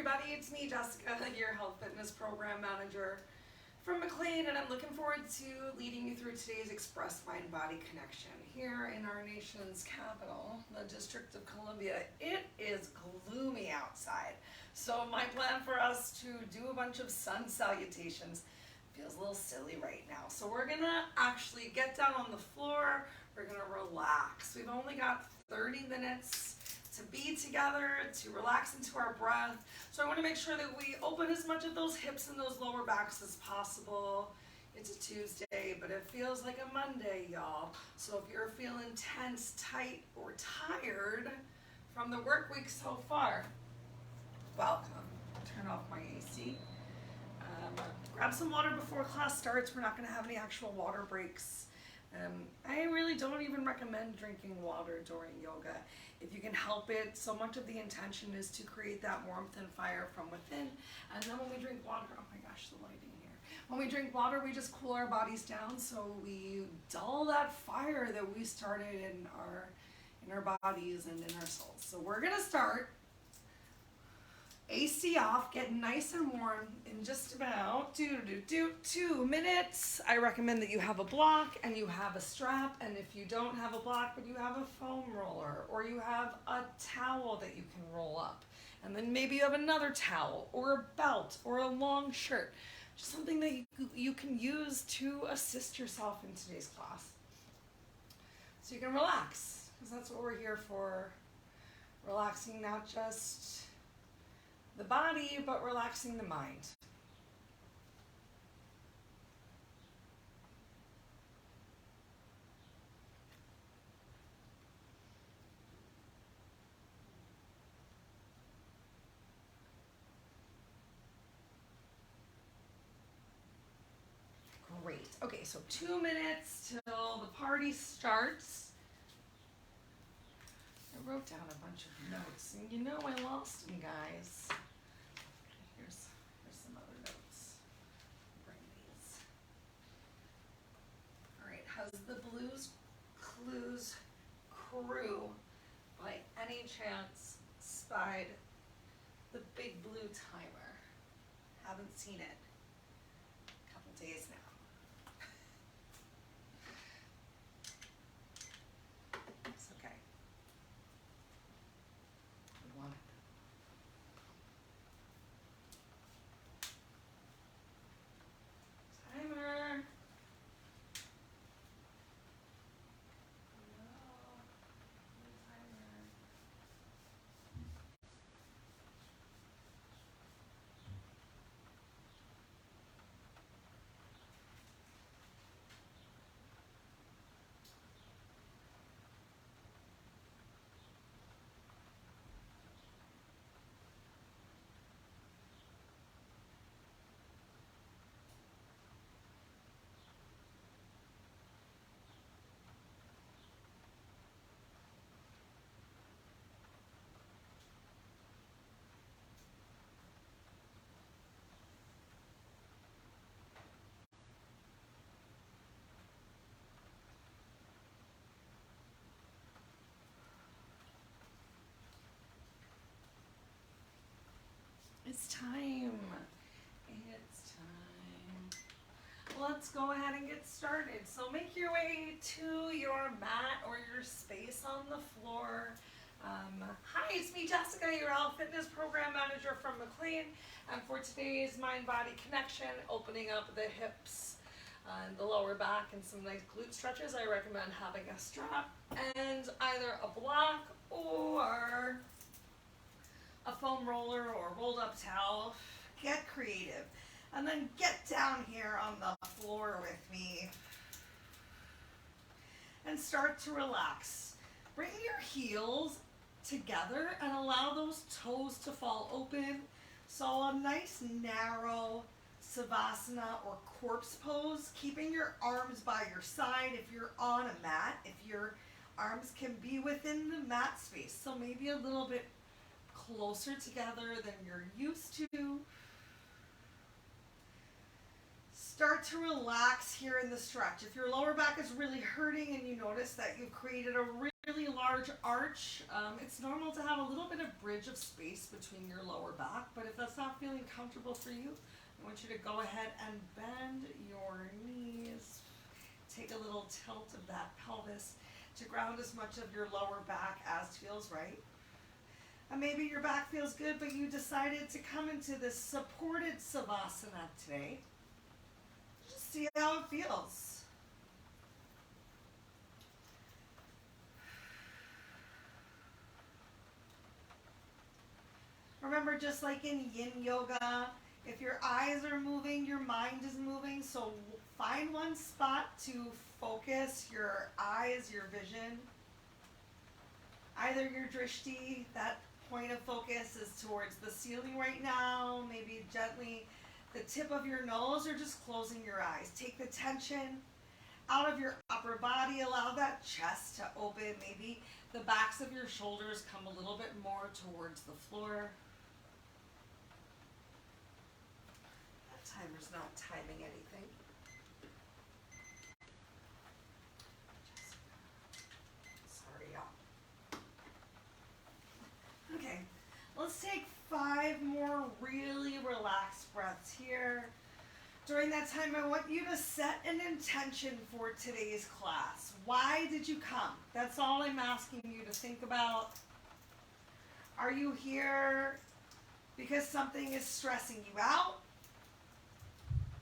everybody, it's me, Jessica, your health fitness program manager from McLean, and I'm looking forward to leading you through today's Express Mind Body Connection here in our nation's capital, the District of Columbia. It is gloomy outside, so my plan for us to do a bunch of sun salutations feels a little silly right now. So we're gonna actually get down on the floor, we're gonna relax. We've only got 30 minutes to be together, to relax into our breath. So I want to make sure that we open as much of those hips and those lower backs as possible. It's a Tuesday, but it feels like a Monday, y'all. So if you're feeling tense, tight, or tired from the work week so far, welcome. Turn off my AC. Grab some water before class starts. We're not going to have any actual water breaks. I really don't even recommend drinking water during yoga if you can help it. So much of the intention is to create that warmth and fire from within. And then when we drink water, oh my gosh, the lighting here. When we drink water, we just cool our bodies down, so we dull that fire that we started in our bodies and in our souls. So we're gonna start AC off, get nice and warm in just about 2 minutes. I recommend that you have a block and you have a strap, and if you don't have a block but you have a foam roller or you have a towel that you can roll up, and then maybe you have another towel or a belt or a long shirt, just something that you can use to assist yourself in today's class. So you can relax, because that's what we're here for. Relaxing not just the body, but relaxing the mind. Great. Okay, so 2 minutes till the party starts. I wrote down a bunch of notes, and you know I lost them, guys. Here's some other notes. Bring these. All right, has the Blues Clues crew, by any chance, spied the Big Blue Timer? Haven't seen it. A couple days now. It's okay. We want it. Timer. It's time. It's time. Let's go ahead and get started. So make your way to your mat or your space on the floor. Hi, it's me, Jessica, your health fitness program manager from McLean. And for today's Mind Body Connection, opening up the hips and the lower back and some nice glute stretches, I recommend having a strap and either a block or a foam roller or rolled up towel. Get creative. And then get down here on the floor with me and start to relax. Bring your heels together and allow those toes to fall open. So a nice narrow savasana or corpse pose, keeping your arms by your side if you're on a mat, if your arms can be within the mat space. So maybe a little bit closer together than you're used to. Start to relax here in the stretch. If your lower back is really hurting and you notice that you've created a really large arch, it's normal to have a little bit of bridge ridge of space between your lower back. But if that's not feeling comfortable for you, I want you to go ahead and bend your knees. Take a little tilt of that pelvis to ground as much of your lower back as feels right. And maybe your back feels good, but you decided to come into this supported savasana today. Just see how it feels. Remember, just like in yin yoga, if your eyes are moving, your mind is moving. So find one spot to focus your eyes, your vision. Either your drishti, that point of focus is towards the ceiling right now, maybe gently the tip of your nose, or just closing your eyes. Take the tension out of your upper body, allow that chest to open, maybe the backs of your shoulders come a little bit more towards the floor. That timer's not timing anything. Sorry, y'all. Okay, let's take 5 more really relaxed breaths here. During that time, I want you to set an intention for today's class. Why did you come? That's all I'm asking you to think about. Are you here because something is stressing you out?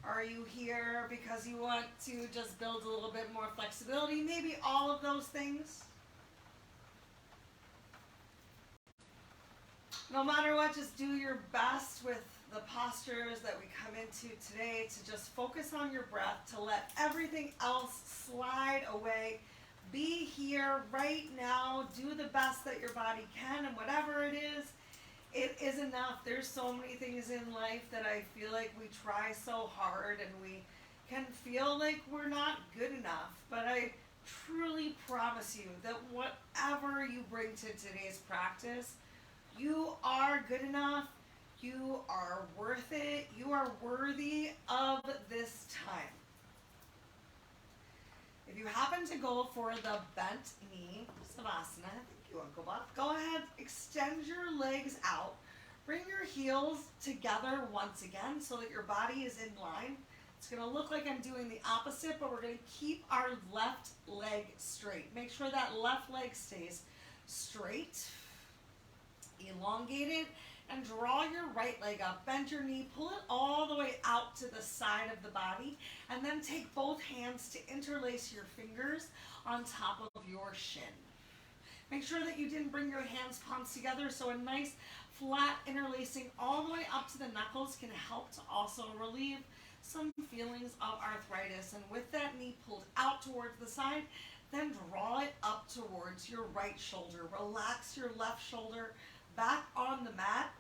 Are you here because you want to just build a little bit more flexibility? Maybe all of those things. No matter what, just do your best with the postures that we come into today to just focus on your breath, to let everything else slide away. Be here right now. Do the best that your body can, and whatever it is enough. There's so many things in life that I feel like we try so hard and we can feel like we're not good enough. But I truly promise you that whatever you bring to today's practice, you are good enough. You are worth it. You are worthy of this time. If you happen to go for the bent knee savasana, I think you want to go up. Go ahead, extend your legs out. Bring your heels together once again so that your body is in line. It's going to look like I'm doing the opposite, but we're going to keep our left leg straight. Make sure that left leg stays straight. Elongate it and draw your right leg up. Bend your knee, pull it all the way out to the side of the body, and then take both hands to interlace your fingers on top of your shin. Make sure that you didn't bring your hands palms together, so a nice flat interlacing all the way up to the knuckles can help to also relieve some feelings of arthritis. And with that knee pulled out towards the side, then draw it up towards your right shoulder. Relax your left shoulder back on the mat.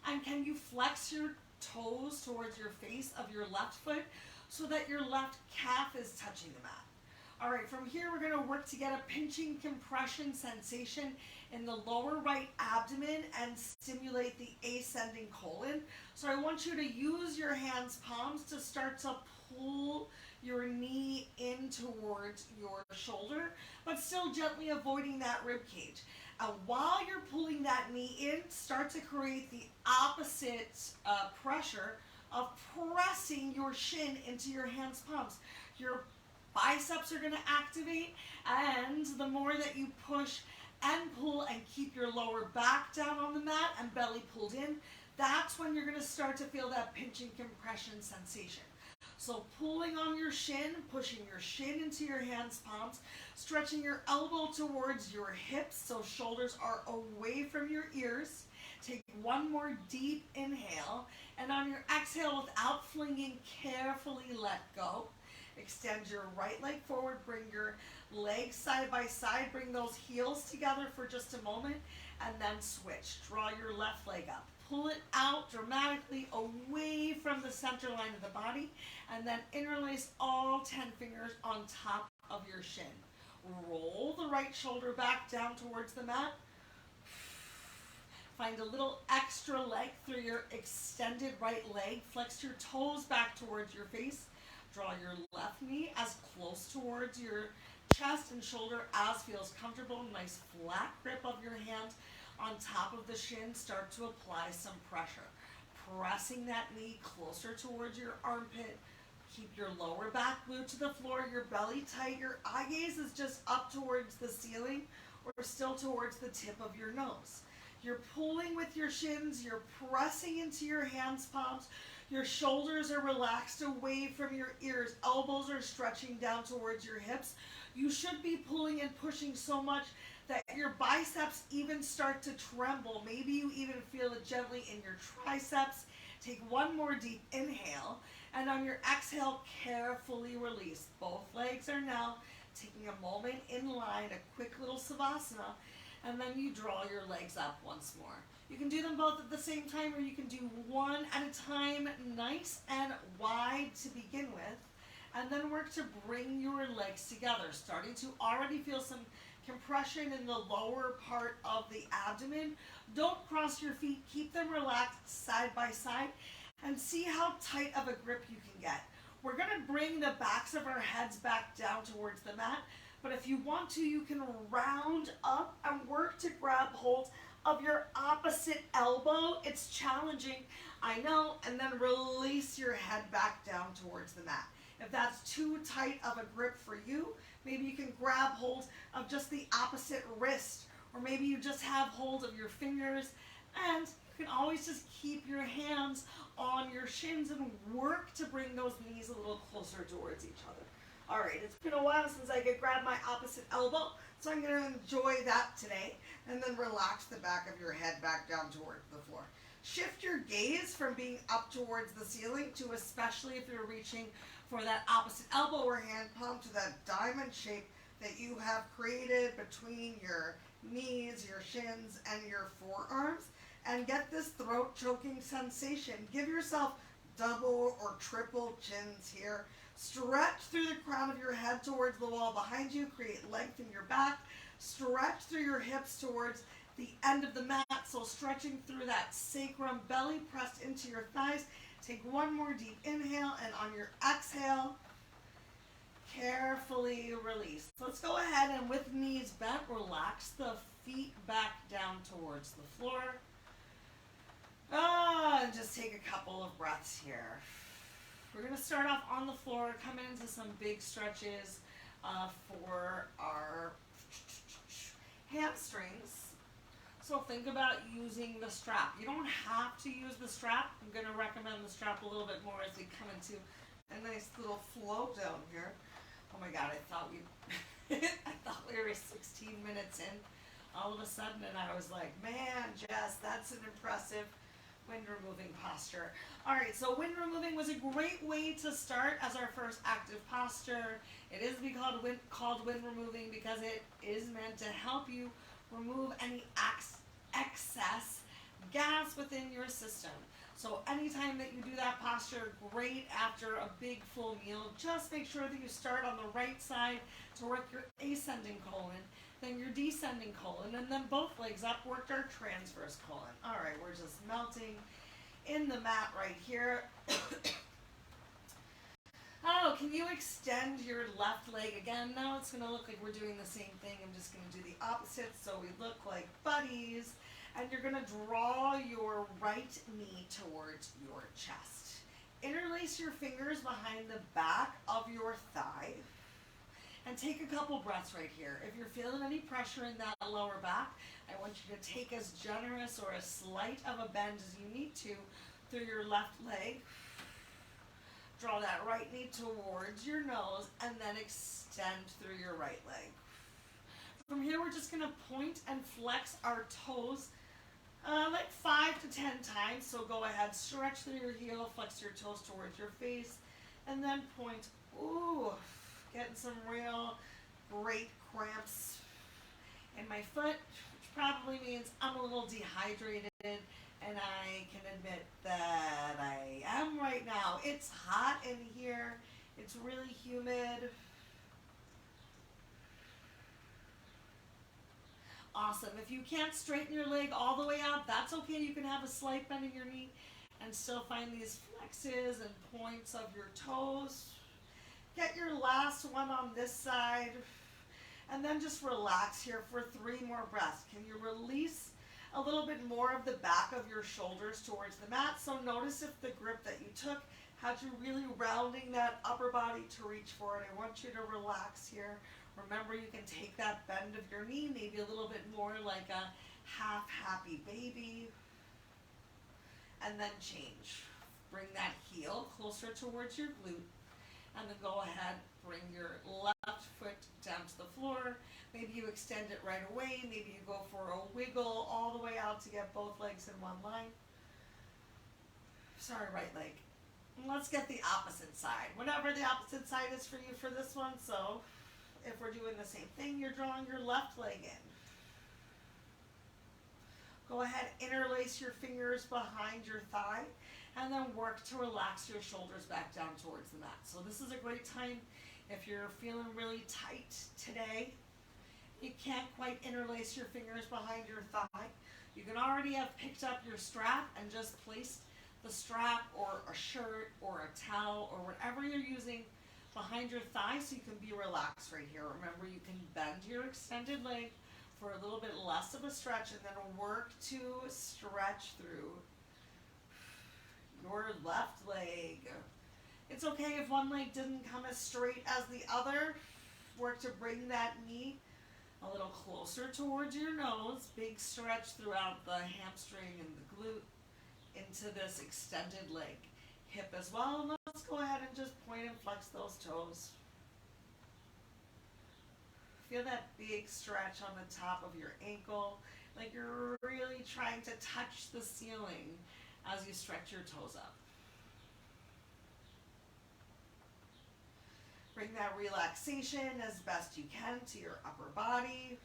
And can you flex your toes towards your face of your left foot so that your left calf is touching the mat? All right, from here we're going to work to get a pinching compression sensation in the lower right abdomen and stimulate the ascending colon. So I want you to use your hands palms to start to pull your knee in towards your shoulder, but still gently avoiding that rib cage. And while you're pulling that knee in, start to create the opposite pressure of pressing your shin into your hands palms. Your biceps are going to activate, and the more that you push and pull and keep your lower back down on the mat and belly pulled in, that's when you're going to start to feel that pinching compression sensation. So pulling on your shin, pushing your shin into your hands palms, stretching your elbow towards your hips so shoulders are away from your ears. Take one more deep inhale, and on your exhale, without flinging, carefully let go. Extend your right leg forward, bring your legs side by side, bring those heels together for just a moment, and then switch. Draw your left leg up. Pull it out dramatically away from the center line of the body, and then interlace all 10 fingers on top of your shin. Roll the right shoulder back down towards the mat. Find a little extra length through your extended right leg. Flex your toes back towards your face. Draw your left knee as close towards your chest and shoulder as feels comfortable. Nice flat grip of your hand on top of the shin, start to apply some pressure. Pressing that knee closer towards your armpit. Keep your lower back glued to the floor, your belly tight, your eye gaze is just up towards the ceiling or still towards the tip of your nose. You're pulling with your shins, you're pressing into your hands palms, your shoulders are relaxed away from your ears, elbows are stretching down towards your hips. You should be pulling and pushing so much that your biceps even start to tremble. Maybe you even feel it gently in your triceps. Take one more deep inhale, and on your exhale, carefully release. Both legs are now taking a moment in line, a quick little savasana, and then you draw your legs up once more. You can do them both at the same time, or you can do one at a time, nice and wide to begin with, and then work to bring your legs together, starting to already feel some compression in the lower part of the abdomen. Don't cross your feet, keep them relaxed side by side, and see how tight of a grip you can get. We're going to bring the backs of our heads back down towards the mat, but if you want to, you can round up and work to grab hold of your opposite elbow. It's challenging, I know, and then release your head back down towards the mat. If that's too tight of a grip for you, maybe you can grab hold of just the opposite wrist, or maybe you just have hold of your fingers, and you can always just keep your hands on your shins and work to bring those knees a little closer towards each other. All right, it's been a while since I could grab my opposite elbow, so I'm going to enjoy that today, and then relax the back of your head back down towards the floor. Shift your gaze from being up towards the ceiling to, especially if you're reaching for that opposite elbow or hand palm, to that diamond shape that you have created between your knees, your shins, and your forearms, and get this throat choking sensation. Give yourself double or triple chins here. Stretch through the crown of your head towards the wall behind you. Create length in your back. Stretch through your hips towards the end of the mat. So stretching through that sacrum, belly pressed into your thighs. Take one more deep inhale, and on your exhale, carefully release. Let's go ahead and with knees bent, relax the feet back down towards the floor. And just take a couple of breaths here. We're going to start off on the floor, come into some big stretches for our hamstrings. So think about using the strap. You don't have to use the strap. I'm going to recommend the strap a little bit more as we come into a nice little flow down here. Oh my God, I thought we were 16 minutes in all of a sudden, and I was like, man, Jess, that's an impressive wind removing posture. All right, so wind removing was a great way to start as our first active posture. It is called wind removing because it is meant to help you remove any excess gas within your system. So anytime that you do that posture, great after a big full meal, just make sure that you start on the right side to work your ascending colon, then your descending colon, and then both legs up, worked our transverse colon. All right, we're just melting in the mat right here. Oh, can you extend your left leg again? Now it's going to look like we're doing the same thing. I'm just going to do the opposite so we look like buddies. And you're going to draw your right knee towards your chest. Interlace your fingers behind the back of your thigh. And take a couple breaths right here. If you're feeling any pressure in that lower back, I want you to take as generous or as slight of a bend as you need to through your left leg. Draw that right knee towards your nose and then extend through your right leg. From here, we're just going to point and flex our toes like 5 to 10 times. So go ahead, stretch through your heel, flex your toes towards your face, and then point. Ooh, getting some real great cramps in my foot, which probably means I'm a little dehydrated, and I can admit that I am right now. It's hot in here. It's really humid. Awesome. If you can't straighten your leg all the way out, that's okay. You can have a slight bend in your knee and still find these flexes and points of your toes. Get your last one on this side, and then just relax here for 3 more breaths. Can you release a a little bit more of the back of your shoulders towards the mat. So notice if the grip that you took had you really rounding that upper body to reach forward. I want you to relax here. Remember, you can take that bend of your knee, maybe a little bit more like a half happy baby. And then change. Bring that heel closer towards your glute. And then go ahead, bring your left foot down to the floor. Maybe you extend it right away. Maybe you go for a wiggle all the way out to get both legs in one line. Sorry, right leg. Let's get the opposite side. Whatever the opposite side is for you for this one. So if we're doing the same thing, you're drawing your left leg in. Go ahead, interlace your fingers behind your thigh, and then work to relax your shoulders back down towards the mat. So this is a great time if you're feeling really tight today. You can't quite interlace your fingers behind your thigh. You can already have picked up your strap and just placed the strap or a shirt or a towel or whatever you're using behind your thigh so you can be relaxed right here. Remember, you can bend your extended leg for a little bit less of a stretch and then work to stretch through your left leg. It's okay if one leg didn't come as straight as the other. Work to bring that knee a little closer towards your nose. Big stretch throughout the hamstring and the glute into this extended leg. Hip as well. And let's go ahead and just point and flex those toes. Feel that big stretch on the top of your ankle, like you're really trying to touch the ceiling as you stretch your toes up. Bring that relaxation as best you can to your upper body.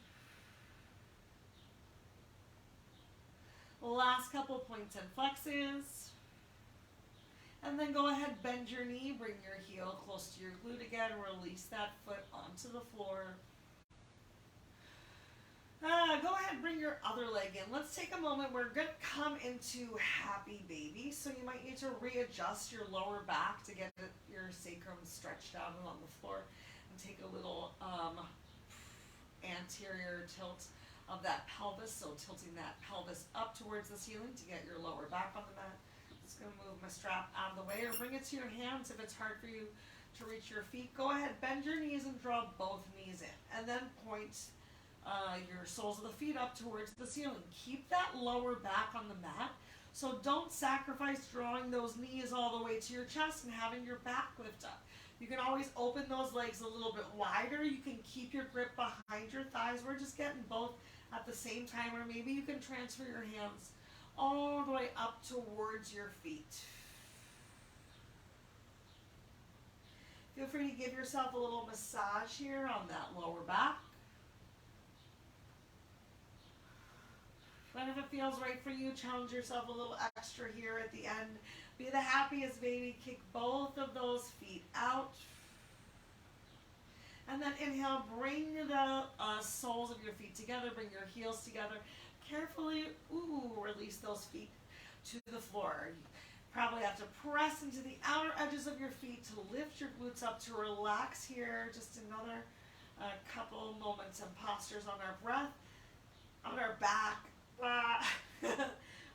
Last couple points and flexes. And then go ahead, bend your knee, bring your heel close to your glute again, release that foot onto the floor. Go ahead, bring your other leg in. Let's take a moment. We're going to come into happy baby. So you might need to readjust your lower back to get your sacrum stretched out and on the floor. And take a little anterior tilt of that pelvis. So tilting that pelvis up towards the ceiling to get your lower back on the mat. Just going to move my strap out of the way or bring it to your hands if it's hard for you to reach your feet. Go ahead, bend your knees and draw both knees in. And then point your soles of the feet up towards the ceiling. Keep that lower back on the mat. So don't sacrifice drawing those knees all the way to your chest and having your back lift up. You can always open those legs a little bit wider. You can keep your grip behind your thighs. We're just getting both at the same time, or maybe you can transfer your hands all the way up towards your feet. Feel free to give yourself a little massage here on that lower back. But if it feels right for you, challenge yourself a little extra here at the end. Be the happiest baby. Kick both of those feet out. And then inhale, bring the soles of your feet together. Bring your heels together. Carefully, release those feet to the floor. You probably have to press into the outer edges of your feet to lift your glutes up, to relax here. Just another couple moments and postures on our breath, on our back.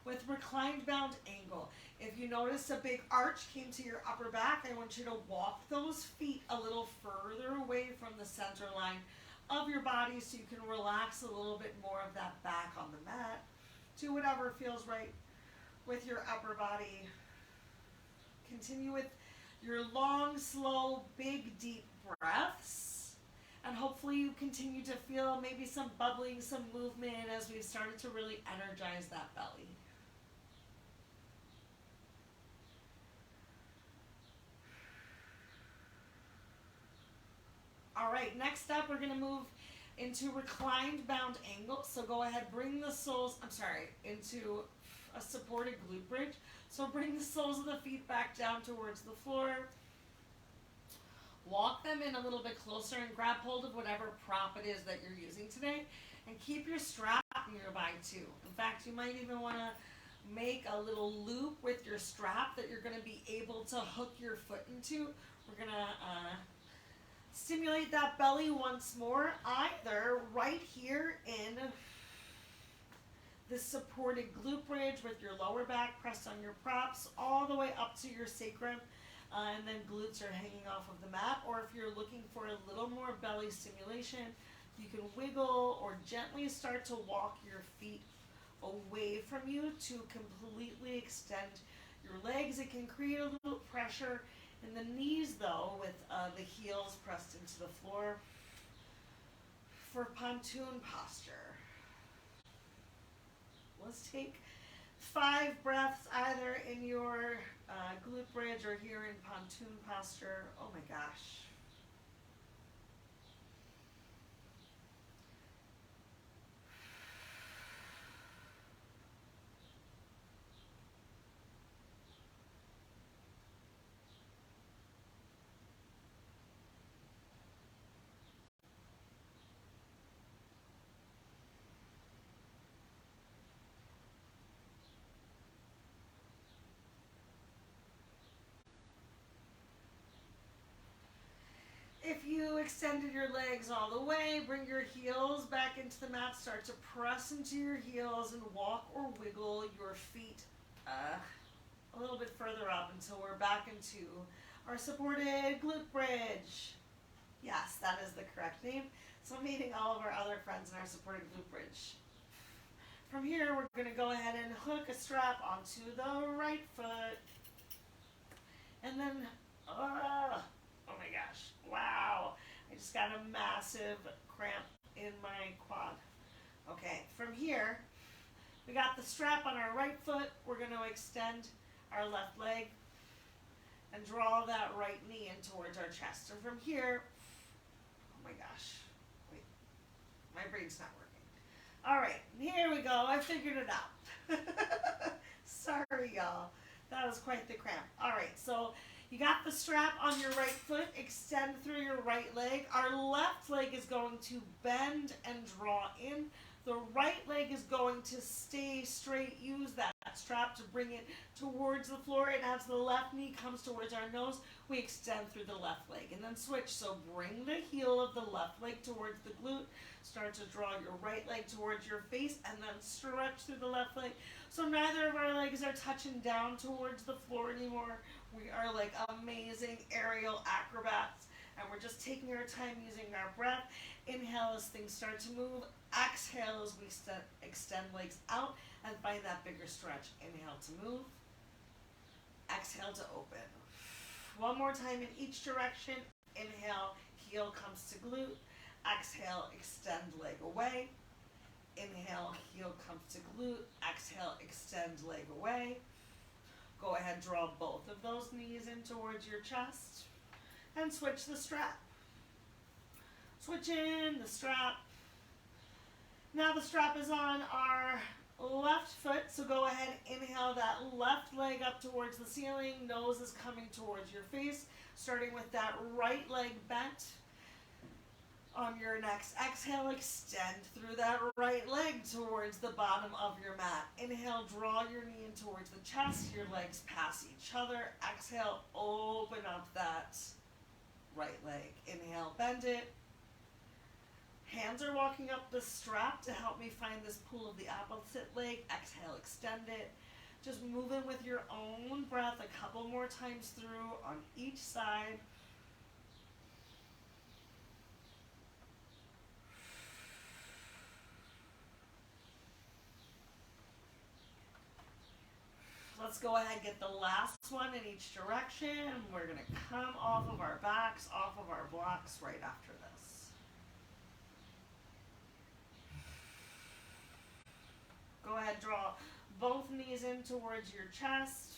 With reclined bound angle. If you notice a big arch came to your upper back, I want you to walk those feet a little further away from the center line of your body so you can relax a little bit more of that back on the mat. Do whatever feels right with your upper body. Continue with your long, slow, big, deep breaths. And hopefully you continue to feel maybe some bubbling, some movement as we've started to really energize that belly. All right, next up we're going to move into reclined bound angle. So go ahead, bring the soles, into a supported glute bridge. So bring the soles of the feet back down towards the floor. Walk them in a little bit closer and grab hold of whatever prop it is that you're using today. And keep your strap nearby too. In fact, you might even want to make a little loop with your strap that you're going to be able to hook your foot into. We're going to stimulate that belly once more, either right here in this supported glute bridge with your lower back pressed on your props all the way up to your sacrum, and then glutes are hanging off of the mat. Or if you're looking for a little more belly stimulation, you can wiggle or gently start to walk your feet away from you to completely extend your legs. It can create a little pressure in the knees though, with the heels pressed into the floor for pontoon posture. Let's take 5 breaths either in your glute bridge or here in pontoon posture. Oh my gosh. If you extended your legs all the way, bring your heels back into the mat, start to press into your heels and walk or wiggle your feet a little bit further up until we're back into our supported glute bridge. Yes, that is the correct name. So I'm meeting all of our other friends in our supported glute bridge. From here, we're going to go ahead and hook a strap onto the right foot. And then, oh my gosh, wow. I just got a massive cramp in my quad. Okay, from here, we got the strap on our right foot. We're going to extend our left leg and draw that right knee in towards our chest. So from here, oh my gosh, wait, my brain's not working. All right, here we go. I figured it out. Sorry, y'all. That was quite the cramp. All right, so you got the strap on your right foot. Extend through your right leg. Our left leg is going to bend and draw in. The right leg is going to stay straight. Use that strap to bring it towards the floor. And as the left knee comes towards our nose, we extend through the left leg. And then switch. So bring the heel of the left leg towards the glute. Start to draw your right leg towards your face. And then stretch through the left leg. So neither of our legs are touching down towards the floor anymore. We are like amazing aerial acrobats. And we're just taking our time using our breath. Inhale as things start to move. Exhale as we extend legs out and find that bigger stretch. Inhale to move. Exhale to open. One more time in each direction. Inhale, heel comes to glute. Exhale, extend leg away. Inhale, heel comes to glute. Exhale, extend leg away. Go ahead, draw both of those knees in towards your chest. And switch the strap. Switch in the strap. Now the strap is on our left foot, so go ahead, inhale that left leg up towards the ceiling. Nose is coming towards your face, starting with that right leg bent. On your next exhale, extend through that right leg towards the bottom of your mat. Inhale, draw your knee in towards the chest. Your legs pass each other. Exhale, open up that right leg. Inhale, bend it. Hands are walking up the strap to help me find this pull of the opposite leg. Exhale, extend it. Just move in with your own breath a couple more times through on each side. Let's go ahead and get the last one in each direction. We're going to come off of our backs, off of our blocks right after this. Go ahead, draw both knees in towards your chest.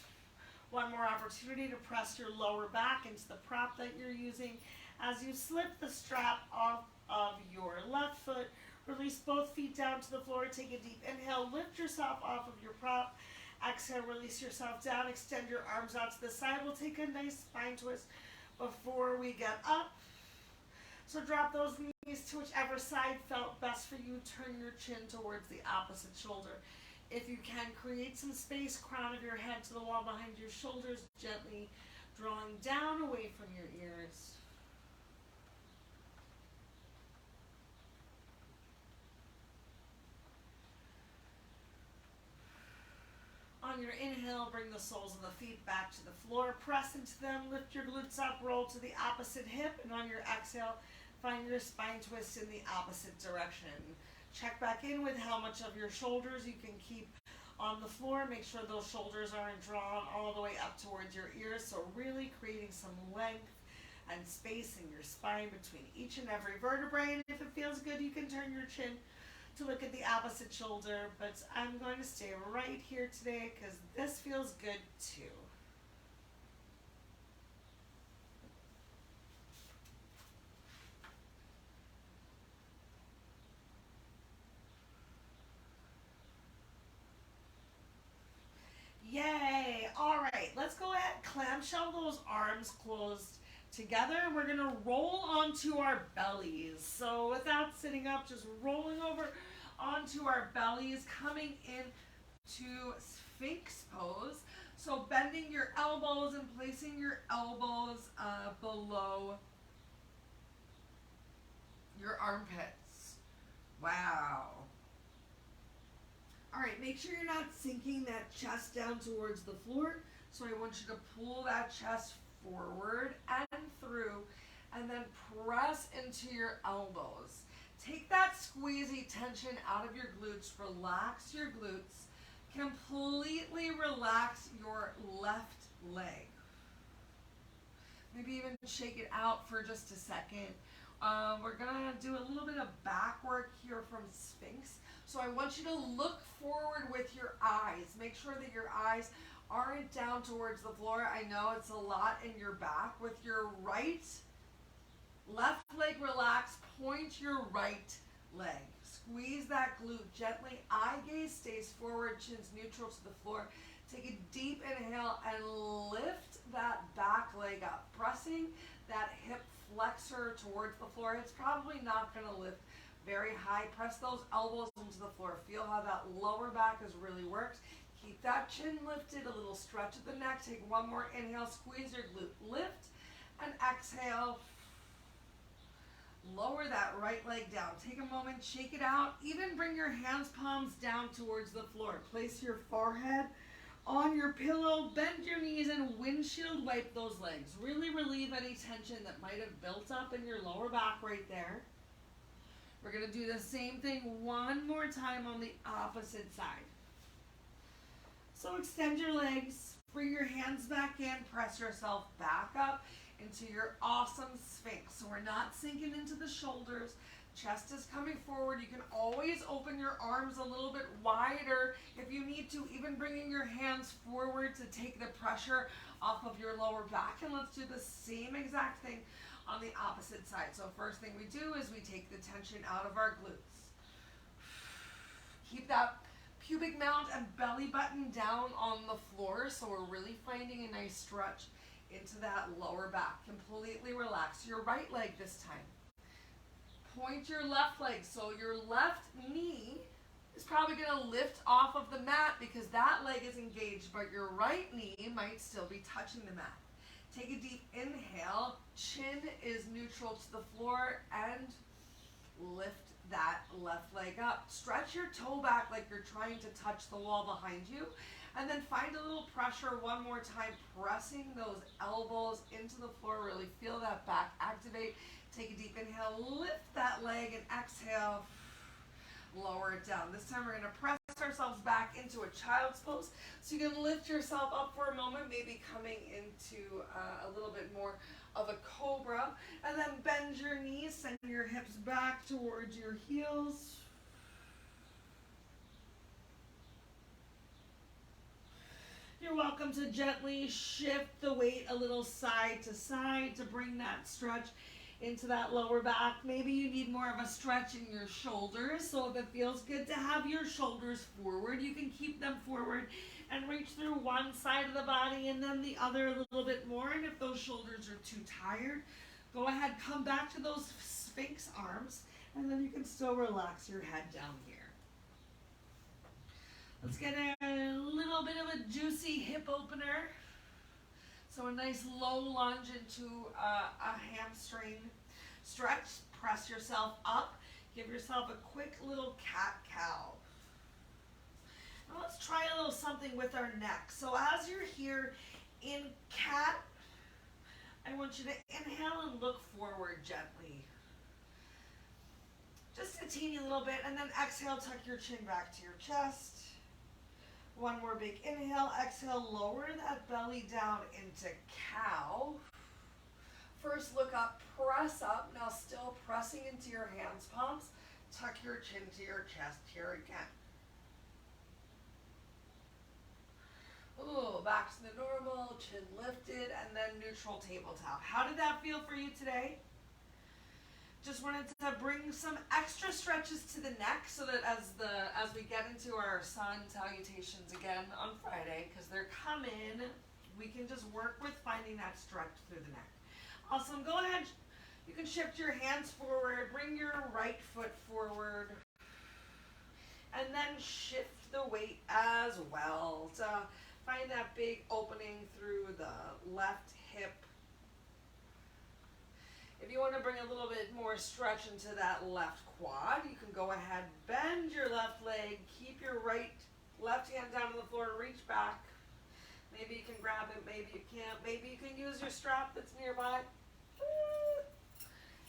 One more opportunity to press your lower back into the prop that you're using. As you slip the strap off of your left foot, release both feet down to the floor. Take a deep inhale, lift yourself off of your prop. Exhale, release yourself down, extend your arms out to the side. We'll take a nice spine twist before we get up. So drop those knees to whichever side felt best for you. Turn your chin towards the opposite shoulder. If you can, create some space, crown of your head to the wall behind your shoulders, gently drawing down away from your ears. On your inhale, bring the soles of the feet back to the floor. Press into them, lift your glutes up, roll to the opposite hip. And on your exhale, find your spine twist in the opposite direction. Check back in with how much of your shoulders you can keep on the floor. Make sure those shoulders aren't drawn all the way up towards your ears. So really creating some length and space in your spine between each and every vertebrae. And if it feels good, you can turn your chin to look at the opposite shoulder. But I'm going to stay right here today because this feels good too. Yay! All right, let's go ahead, clamshell those arms closed together, and we're gonna roll onto our bellies. So without sitting up, just rolling over onto our bellies, coming in to Sphinx pose. So bending your elbows and placing your elbows below your armpits. Wow. All right, make sure you're not sinking that chest down towards the floor. So I want you to pull that chest forward and through, and then press into your elbows. Take that squeezy tension out of your glutes, relax your glutes, completely relax your left leg. Maybe even shake it out for just a second. We're gonna do a little bit of back work here from Sphinx. So I want you to look forward with your eyes. Make sure that your eyes aren't down towards the floor. I know it's a lot in your back. With your left leg relaxed, point your right leg. Squeeze that glute gently. Eye gaze stays forward, chin's neutral to the floor. Take a deep inhale and lift that back leg up. Pressing that hip flexor towards the floor. It's probably not going to lift very high. Press those elbows into the floor. Feel how that lower back has really worked. Keep that chin lifted, a little stretch at the neck. Take one more inhale, squeeze your glute. Lift and exhale. Lower that right leg down. Take a moment, shake it out. Even bring your hands, palms down towards the floor. Place your forehead on your pillow. Bend your knees and windshield wipe those legs. Really relieve any tension that might have built up in your lower back right there. We're going to do the same thing one more time on the opposite side. So extend your legs, bring your hands back in, press yourself back up into your awesome Sphinx. So we're not sinking into the shoulders. Chest is coming forward. You can always open your arms a little bit wider if you need to, even bringing your hands forward to take the pressure off of your lower back. And let's do the same exact thing on the opposite side. So first thing we do is we take the tension out of our glutes. Keep that pubic mount and belly button down on the floor, so we're really finding a nice stretch into that lower back. Completely relax your right leg this time. Point your left leg, so your left knee is probably going to lift off of the mat because that leg is engaged, but your right knee might still be touching the mat. Take a deep inhale, chin is neutral to the floor, and lift that left leg up. Stretch your toe back like you're trying to touch the wall behind you, and then find a little pressure one more time, pressing those elbows into the floor. Really feel that back activate. Take a deep inhale, lift that leg, and exhale, lower it down. This time we're going to press ourselves back into a child's pose. So you can lift yourself up for a moment, maybe coming into a little bit more of a cobra. And then bend your knees, send your hips back towards your heels. You're welcome to gently shift the weight a little side to side to bring that stretch into that lower back. Maybe you need more of a stretch in your shoulders, so if it feels good to have your shoulders forward, you can keep them forward and reach through one side of the body and then the other a little bit more. And if those shoulders are too tired, go ahead, come back to those Sphinx arms, and then you can still relax your head down here. Let's get a little bit of a juicy hip opener. So a nice low lunge into a hamstring stretch. Press yourself up. Give yourself a quick little cat-cow. Now let's try a little something something with our neck. So as you're here in cat, I want you to inhale and look forward gently. Just a teeny little bit, and then exhale, tuck your chin back to your chest. One more big inhale, exhale, lower that belly down into cow. First look up, press up, now still pressing into your hands, palms. Tuck your chin to your chest here again. Ooh, back to the normal, chin lifted, and then neutral tabletop. How did that feel for you today? Just wanted to bring some extra stretches to the neck so that as we get into our sun salutations again on Friday, because they're coming, we can just work with finding that stretch through the neck. Awesome. Go ahead. You can shift your hands forward, bring your right foot forward, and then shift the weight as well to find that big opening through the left hip. If you want to bring a little bit more stretch into that left quad, you can go ahead, bend your left leg, keep your left hand down on the floor, reach back. Maybe you can grab it, maybe you can't. Maybe you can use your strap that's nearby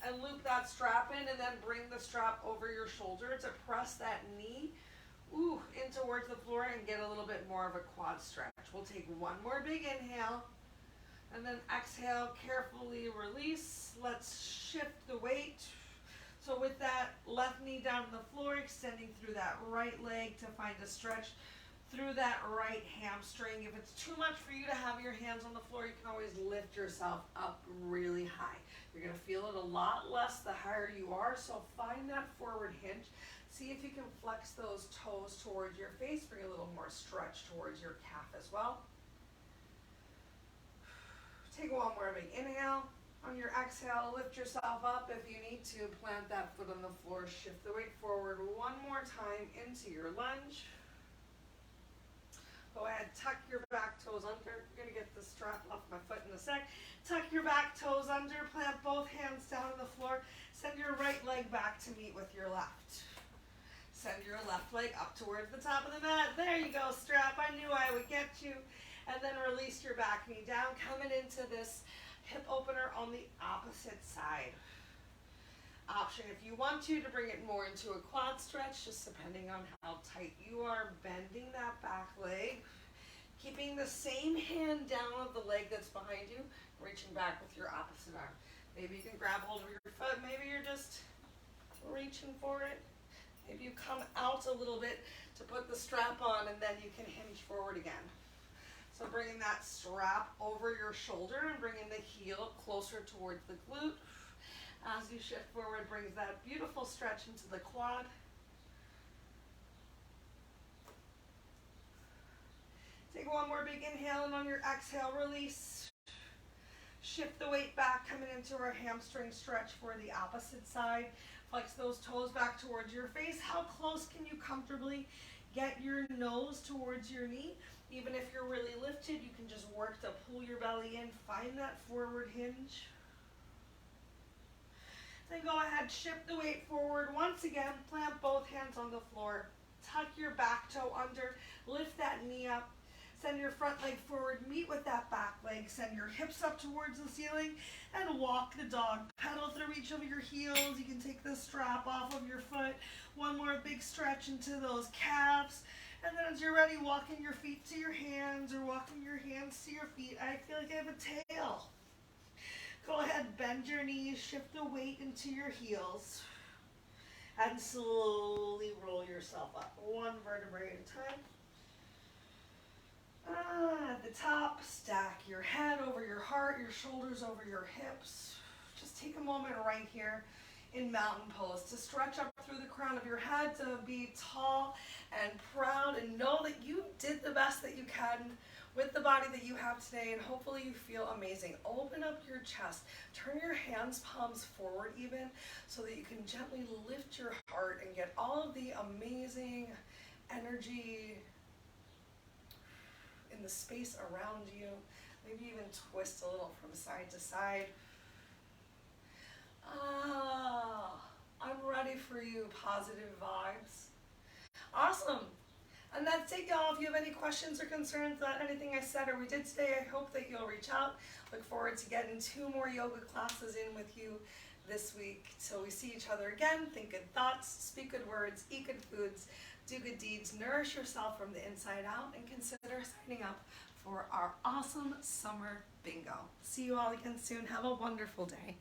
and loop that strap in, and then bring the strap over your shoulder to press that knee in towards the floor and get a little bit more of a quad stretch. We'll take one more big inhale, and then exhale, carefully release. Let's shift the weight. So with that left knee down on the floor, extending through that right leg to find a stretch through that right hamstring. If it's too much for you to have your hands on the floor, you can always lift yourself up really high. You're going to feel it a lot less the higher you are, so find that forward hinge. See if you can flex those toes towards your face, bring a little more stretch towards your calf as well. Take one more big inhale. On your exhale, lift yourself up. If you need to, plant that foot on the floor, shift the weight forward one more time into your lunge. Go ahead, tuck your back toes under. I'm going to get the strap off my foot in a sec. Tuck your back toes under, plant both hands down on the floor. Send your right leg back to meet with your left. Send your left leg up towards the top of the mat. There you go, strap. I knew I would get you. And then release your back knee down, coming into this hip opener on the opposite side. Option if you want to bring it more into a quad stretch, just depending on how tight you are, bending that back leg, keeping the same hand down of the leg that's behind you, reaching back with your opposite arm. Maybe you can grab hold of your foot, maybe you're just reaching for it. Maybe you come out a little bit to put the strap on, and then you can hinge forward again. So bringing that strap over your shoulder and bringing the heel closer towards the glute. As you shift forward, brings that beautiful stretch into the quad. Take one more big inhale, and on your exhale, release. Shift the weight back, coming into our hamstring stretch for the opposite side. Flex those toes back towards your face. How close can you comfortably get your nose towards your knee? Even if you're really lifted, you can just work to pull your belly in. Find that forward hinge. Then go ahead, shift the weight forward. Once again, plant both hands on the floor. Tuck your back toe under. Lift that knee up. Send your front leg forward. Meet with that back leg. Send your hips up towards the ceiling and walk the dog. Pedal through each of your heels. You can take the strap off of your foot. One more big stretch into those calves. And then as you're ready, walking your feet to your hands or walking your hands to your feet. I feel like I have a tail. Go ahead, bend your knees, shift the weight into your heels, and slowly roll yourself up, one vertebrae at a time. At the top, stack your head over your heart, your shoulders over your hips. Just take a moment right here in mountain pose to stretch up through the crown of your head, to be tall and proud, and know that you did the best that you can with the body that you have today, and hopefully you feel amazing. Open up your chest, turn your hands, palms forward even, so that you can gently lift your heart and get all of the amazing energy in the space around you. Maybe even twist a little from side to side. I'm ready for you, positive vibes. Awesome. And that's it, y'all. If you have any questions or concerns about anything I said or we did today, I hope that you'll reach out. Look forward to getting 2 more yoga classes in with you this week. Till we see each other again, think good thoughts, speak good words, eat good foods, do good deeds, nourish yourself from the inside out, and consider signing up for our awesome summer bingo. See you all again soon. Have a wonderful day.